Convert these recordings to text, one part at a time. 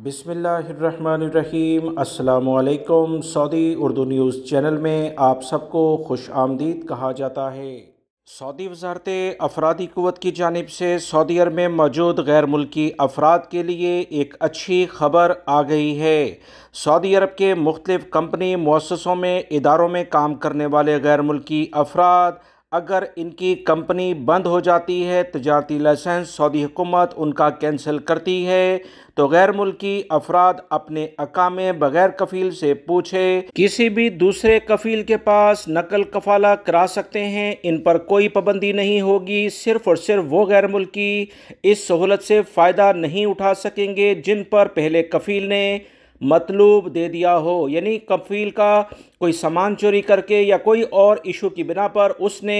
बिस्मिल्लाहिर्रहमानिर्रहीम। अस्सलामुअलैकुम। Saudi Urdu news channel में आप सबको खुश आमदीद कहा जाता है। सऊदी वज़ारत अफरादी क़ुव्वत की जानिब से सऊदी अरब में मौजूद गैर मुल्की अफराद के लिए एक अच्छी खबर आ गई है। सऊदी अरब के मुख्तलिफ़ कंपनी मुअस्ससों में इदारों में काम करने वाले गैर मुल्की अफराद अगर इनकी कंपनी बंद हो जाती है, तजारती लाइसेंस सऊदी हुकूमत उनका कैंसिल करती है, तो गैर मुल्की अफराद अपने अकामे बगैर कफ़ील से पूछे किसी भी दूसरे कफ़ील के पास नकल कफ़ाला करा सकते हैं। इन पर कोई पाबंदी नहीं होगी। सिर्फ़ और सिर्फ वो गैर मुल्की इस सहूलत से फ़ायदा नहीं उठा सकेंगे जिन पर पहले कफ़ील ने मतलूब दे दिया हो, यानी कफ़ील का कोई सामान चोरी करके या कोई और इशू की बिना पर उसने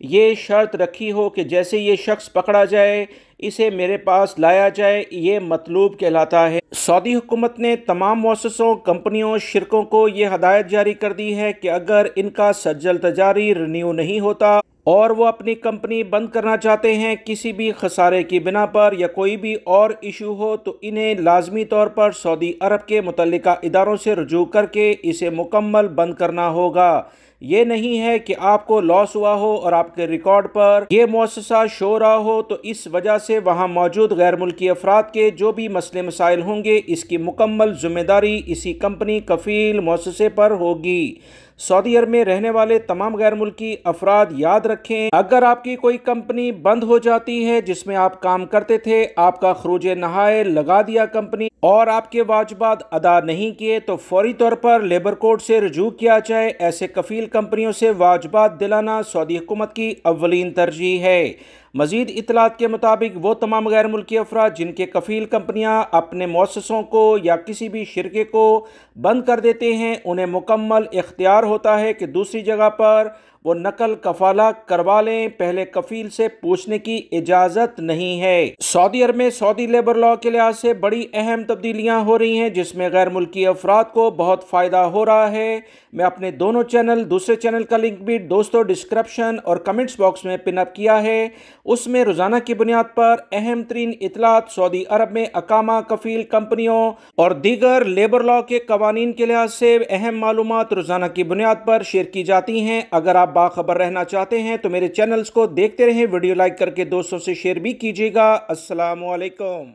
ये शर्त रखी हो कि जैसे ये शख्स पकड़ा जाए इसे मेरे पास लाया जाए, ये मतलूब कहलाता है। सऊदी हुकूमत ने तमाम मुअस्ससों, कंपनियों, शिरकों को ये हदायत जारी कर दी है कि अगर इनका सज्जल तजारी रिन्यू नहीं होता और वो अपनी कंपनी बंद करना चाहते हैं किसी भी खसारे की बिना पर या कोई भी और इशू हो, तो इन्हें लाजमी तौर पर सऊदी अरब के मुतल्लिका इदारों से रुजू करके इसे मुकम्मल बंद करना होगा। ये नहीं है कि आपको लॉस हुआ हो और आपके रिकॉर्ड पर यह मुअस्ससा शो रहा हो, तो इस वजह से वहाँ मौजूद गैर मुल्की अफराद के जो भी मसले मसाइल होंगे इसकी मुकम्मल जिम्मेदारी इसी कंपनी कफ़ील मुअस्ससे पर होगी। सऊदी अरब में रहने वाले तमाम गैर मुल्की अफराद याद रखें, अगर आपकी कोई कंपनी बंद हो जाती है जिसमें आप काम करते थे, आपका खरूज नहाए लगा दिया कंपनी और आपके वाजिबात अदा नहीं किए, तो फौरी तौर पर लेबर कोर्ट से रुजू किया जाए। ऐसे कफ़ील कंपनियों से वाजिबात दिलाना सऊदी हुकूमत की अव्वलीन तरजीह है। मज़ीद इतलात के मुताबिक वो तमाम गैर मुल्की अफराद जिनके कफ़ील कंपनियां अपने मुअस्ससों को या किसी भी शिरके को बंद कर देते हैं, उन्हें मुकम्मल इख्तियार होता है कि दूसरी जगह पर वो नकल कफ़ाला करवा लें। पहले कफ़ील से पूछने की इजाज़त नहीं है। सऊदी अरब में सऊदी लेबर लॉ के लिहाज से बड़ी अहम तब्दीलियाँ हो रही हैं जिसमें गैर मुल्की अफराद को बहुत फ़ायदा हो रहा है। मैं अपने दोनों चैनल, दूसरे चैनल का लिंक भी दोस्तों डिस्क्रिप्शन और कमेंट्स बॉक्स में पिन अप किया है। उसमें रोज़ाना की बुनियाद पर अहम तरीन इतलात सऊदी अरब में अकामा, कफ़ील कंपनियों और दीगर लेबर लॉ के कवानीन के लिहाज से अहम मालूमात रोज़ाना की बुनियाद पर शेयर की जाती हैं। अगर आप बाखबर रहना चाहते हैं तो मेरे चैनल्स को देखते रहें, वीडियो लाइक करके दोस्तों से शेयर भी कीजिएगा। अस्सलामु अलैकुम।